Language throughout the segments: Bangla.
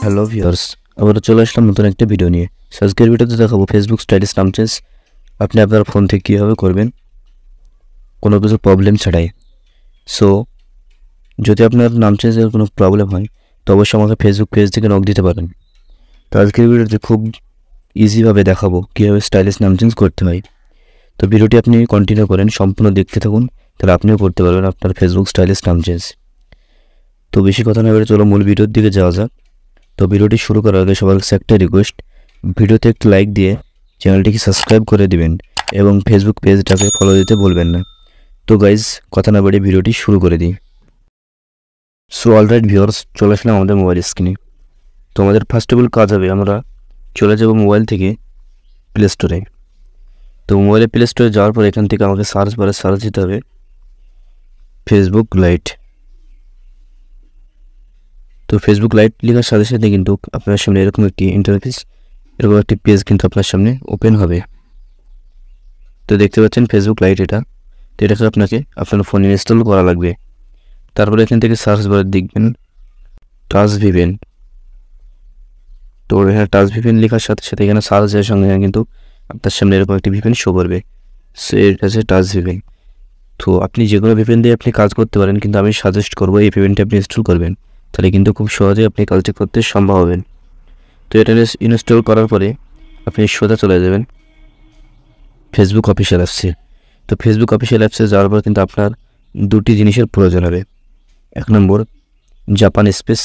হ্যালো ভিউয়ার্স, আবার চলে আসলাম নতুন একটা ভিডিও নিয়ে। আজকের ভিডিওতে দেখাবো ফেসবুক স্ট্যাটাস নাম চেঞ্জ আপনি আপনার ফোন থেকে কীভাবে করবেন কোনো কিছু প্রবলেম ছাড়াই। সো যদি আপনার নাম চেঞ্জের কোনো প্রবলেম হয় তো অবশ্যই আমাকে ফেসবুক পেজ থেকে নক দিতে পারেন। তো আজকের ভিডিওতে খুব ইজিভাবে দেখাবো কীভাবে স্টাইলিশ নাম চেঞ্জ করতে হয়। তো ভিডিওটি আপনি কন্টিনিউ করেন, সম্পূর্ণ দেখতে থাকুন, তাহলে আপনিও করতে পারবেন আপনার ফেসবুক স্টাইলিশ নাম চেঞ্জ। তো বেশি কথা না বলে চলো মূল ভিডিওর দিকে যাওয়া যাক। তো ভিডিওটি শুরু করার আগে সবার কাছে একটা রিকোয়েস্ট, ভিডিওতে একটু লাইক দিয়ে চ্যানেলটিকে সাবস্ক্রাইব করে দিবেন এবং ফেসবুক পেজটাকে ফলো দিতে ভুলবেন না। তো গাইজ কথা না বাড়িয়ে ভিডিওটি শুরু করে দিই। সো অলরাইট ভিউয়ার্স, চলে আসলাম আমাদের মোবাইল স্ক্রিনে। তো আমাদের ফার্স্ট অফ অল কাজ হবে, আমরা চলে যাব মোবাইল থেকে প্লে স্টোরে। তো মোবাইলে প্লে স্টোরে যাওয়ার পর এখান থেকে আমাকে সার্চ বারে সার্চ দিতে হবে ফেসবুক লাইট। তো ফেসবুক লাইট লেখার সাথে সাথে কিন্তু আপনার সামনে এরকম একটি ইন্টারফেস, এরকম একটি পেজ কিন্তু আপনার সামনে ওপেন হবে। তো দেখতে পাচ্ছেন ফেসবুক লাইট এটা। তো এটাকে আপনাকে আপনার ফোনে ইনস্টল করা লাগবে। তারপরে এখান থেকে সার্চ বারে দেখবেন টাচ ভিপেন। তো এখানে টাচ ভিপেন লেখার সাথে সাথে এখানে সার্চ দেওয়ার সঙ্গে কিন্তু আপনার সামনে এরকম একটি ভিপেন শো করবে। সো এটা হচ্ছে টাচ ভিপেন। তো আপনি যে কোনো ভিপেন দিয়ে আপনি কাজ করতে পারেন, কিন্তু আমি সাজেস্ট করবো এই ভিপেনটি আপনি ইনস্টল করবেন, তাহলে কিন্তু খুব সহজে আপনি কাজটি করতে সম্ভব হবেন। তো এটা ইনস্টল করার পরে আপনি সোজা চলে যাবেন ফেসবুক অফিসিয়াল অ্যাপসে। তো ফেসবুক অফিসিয়াল অ্যাপসে যাওয়ার পর কিন্তু আপনার দুটি জিনিসের প্রয়োজন হবে। এক নম্বর জাপান স্পেস,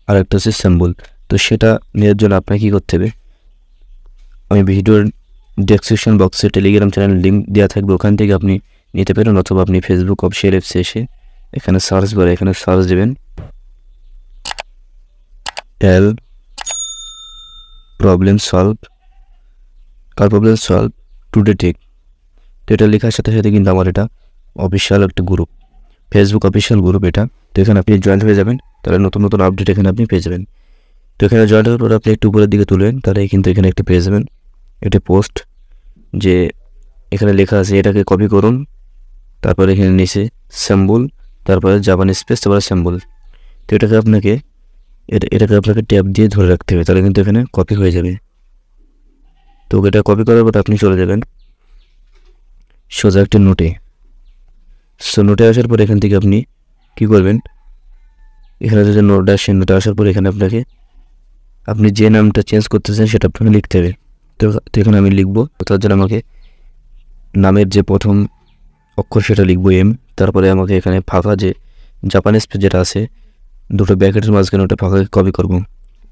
আর একটা হচ্ছে সিম্বল। তো সেটা নেওয়ার জন্য আপনাকে কী করতে হবে, আমি ভিডিওর ডেসক্রিপশন বক্সে টেলিগ্রাম চ্যানেল লিঙ্ক দেওয়া থাকবে, ওখান থেকে আপনি নিতে পারেন, অথবা আপনি ফেসবুক অফিসিয়াল অ্যাপসে এসে এখানে সার্চ করে এখানে সার্চ দেবেন এল প্রবলেম সলভ টুডে টেক। তো এটা লেখার সাথে সাথে কিন্তু আমার এটা অফিসিয়াল একটা গ্রুপ, ফেসবুক অফিসিয়াল গ্রুপ এটা। তো এখানে আপনি জয়েন্ট হয়ে যাবেন, তাহলে নতুন নতুন আপডেট এখানে আপনি পেয়ে যাবেন। তো এখানে জয়েন্ট হওয়ার পর আপনি একটু উপরের দিকে তুলবেন, তাহলে কিন্তু এখানে একটা পেয়ে যাবেন একটা পোস্ট, যে এখানে লেখা আছে এটাকে কপি করুন, তারপরে এখানে নিচে সিম্বল, তারপরে জাপান স্পেস, তারপরে সিম্বল। তো এটাকে আপনাকে ট্যাব দিয়ে ধরে রাখতে হবে, তাহলে কিন্তু এখানে কপি হয়ে যাবে। তো এটা কপি করার পর আপনি চলে যাবেন সোজা একটা নোটে। সো নোটে আসার পর এখান থেকে আপনি কী করবেন, এখানে যে নোট আসে, নোটে আসার পর এখানে আপনাকে আপনি যে নামটা চেঞ্জ করতে চান সেটা আপনাকে লিখতে হবে। তো এখানে আমি লিখবো, তার জন্য আমাকে নামের যে প্রথম অক্ষর সেটা লিখবো এম, তারপরে আমাকে এখানে ফাঁকা যে জাপান স্পেস যেটা আছে দুটো ব্র্যাকেটের মাঝখানে ওটা ফাঁকা কপি করব,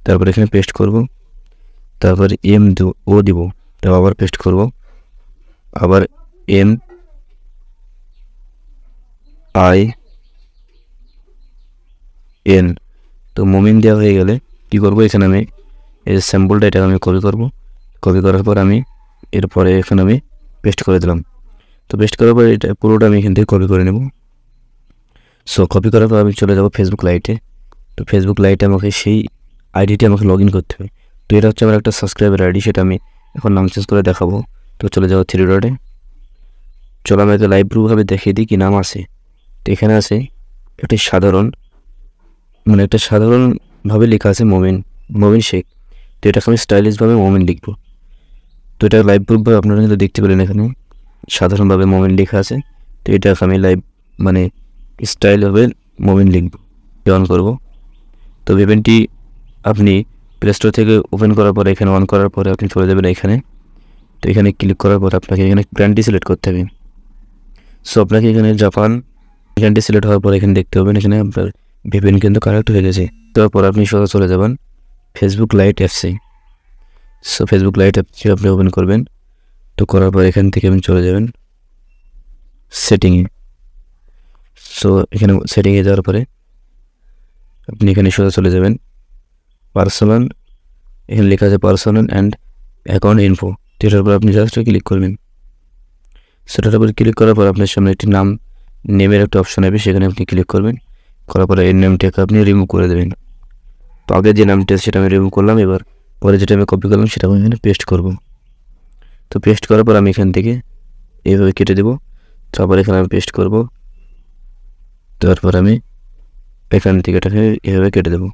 তারপরে এখানে পেস্ট করব, তারপরে এম ও দিব, তারপর আবার পেস্ট করব, আবার এম আই এন। তো মোমিন দেওয়া হয়ে গেলে কী করব, এখানে আমি এই স্যাম্পলটা এটা আমি কপি করব, কপি করার পর আমি এরপরে এখানে আমি পেস্ট করে দিলাম। তো পেস্ট করার পর এটা পুরোটা আমি এখান থেকে কপি করে নেব। সো কপি করার পর আমি চলে যাব ফেসবুক লাইটে। তো ফেসবুক লাইটে আমাকে সেই আইডিটি আমাকে লগ ইন করতে হবে। তো এটা হচ্ছে আমার একটা সাবস্ক্রাইবার আইডি, সেটা আমি এখন নাম চেঞ্জ করে দেখাবো। তো চলে যাবো থ্রি ডটে। চলো আমি একটা লাইভ প্রুফভাবে দেখিয়ে দিই কী নাম আছে। তো এখানে আছে একটা সাধারণভাবে লেখা আছে মোমিন শেখ। তো এটাকে আমি স্টাইলিশভাবে মোমিন লিখবো। তো এটা লাইভ প্রুফভাবে আপনারা কিন্তু দেখতে পেলেন, এখানে সাধারণভাবে মোমিন লেখা আছে। তো এটাকে আমি স্টাইলভাবে মোমিন লিখব, অন করব। তো ভিপেনটি আপনি প্লে স্টোর থেকে ওপেন করার পরে এখানে অন করার পরে আপনি চলে যাবেন এখানে। তো এখানে ক্লিক করার পর আপনাকে এখানে কান্ট্রি সিলেক্ট করতে হবে। সো আপনাকে এখানে জাপান কান্ট্রি সিলেক্ট হওয়ার পর এখানে দেখতে পাবেন এখানে আপনার ভিপেন কিন্তু কানেক্ট হয়ে গেছে। তারপর আপনি সোজা চলে যাবেন ফেসবুক লাইট অ্যাপসে। সো ফেসবুক লাইট অ্যাপসে আপনি ওপেন করবেন। তো করার পর এখান থেকে আপনি চলে যাবেন সেটিংয়ে। সো এখানে সেটিংয়ে যাওয়ার পরে আপনি এখানে সোজা চলে যাবেন পার্সোনাল, এখানে লেখা আছে পার্সোনাল অ্যান্ড অ্যাকাউন্ট ইনফো। তো এটার উপর আপনি জাস্ট ক্লিক করবেন। সেটার উপর ক্লিক করার পর আপনার সামনে একটি নেমের একটা অপশন হবে, সেখানে আপনি ক্লিক করবেন। করার পরে এই নেমটাকে আপনি রিমুভ করে দেবেন। তো আগে যে নামটা সেটা আমি রিমুভ করলাম, এবার পরে যেটা আমি কপি করলাম সেটা আমি এখানে পেস্ট করব। তো পেস্ট করার পর আমি এখান থেকে এইভাবে কেটে দেবো। তারপর এখানে আমি পেস্ট করব, তারপর আমি এখান থেকে এটাকে এভাবে কেটে দেবো।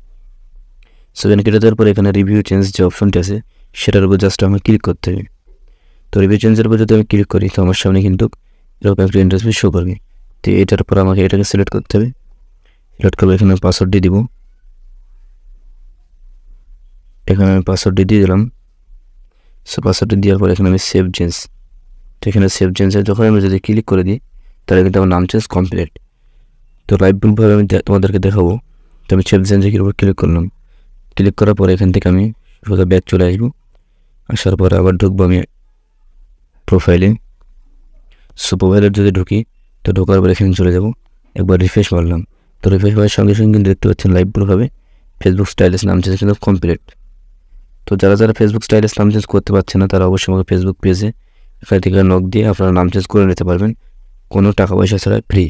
সো এখানে কেটে দেওয়ার পরে এখানে রিভিউ চেঞ্জ যে অপশনটি আছে সেটার উপর জাস্ট আমাকে ক্লিক করতে হবে। তো রিভিউ চেঞ্জের উপর যদি আমি ক্লিক করি তো আমার সামনে কিন্তু এরকম একটা ইন্টারফেস শো করবে। তো এটার পর আমাকে এটাকে সিলেক্ট করতে হবে। সিলেক্ট করবো, এখানে পাসওয়ার্ডটি দিব। এখানে আমি পাসওয়ার্ডটি দিয়ে দিলাম। সো পাসওয়ার্ডটি দেওয়ার পর এখানে আমি সেভ চেঞ্জ, তো এখানে সেভ চেঞ্জে যখন আমি যদি ক্লিক করে দিই তাহলে কিন্তু আমার নাম চেঞ্জ কমপ্লিট। তো লাইভ প্রুফভাবে আমি তোমাদেরকে দেখাবো। তো আমি সেভ চেঞ্জের উপর ক্লিক করলাম। ক্লিক করার পরে এখান থেকে আমি সোজা ব্যাক চলে আসবো। আসার পরে আবার ঢুকবো আমি প্রোফাইলে। সো প্রোফাইলে যদি ঢুকি তো ঢোকার পরে এখানে চলে যাব। একবার রিফ্রেশ মারলাম। তো রিফ্রেশ মারার সঙ্গে সঙ্গে কিন্তু দেখতে পাচ্ছেন লাইভ প্রুফভাবে ফেসবুক স্টাইলিশ নাম চেঞ্জ কিন্তু কমপ্লিট। তো যারা ফেসবুক স্টাইলিশ নাম চেঞ্জ করতে পারছে না তারা অবশ্যই আমাকে ফেসবুক পেজে এখান থেকে নক দিয়ে আপনারা নাম চেঞ্জ করে নিতে পারবেন, কোনো টাকা পয়সা ছাড়া ফ্রি।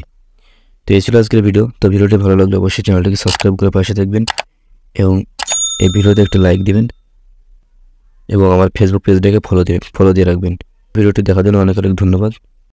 তো এই ছিল আজকের ভিডিও। তো ভিডিওটি ভালো লাগলে অবশ্যই চ্যানেলটিকে সাবস্ক্রাইব করে পাশে থাকবেন এবং এই ভিডিওতে একটা লাইক দিবেন এবং আমার ফেসবুক পেজটাকে ফলো দিয়ে রাখবেন। ভিডিওটি দেখার জন্য অনেক অনেক ধন্যবাদ।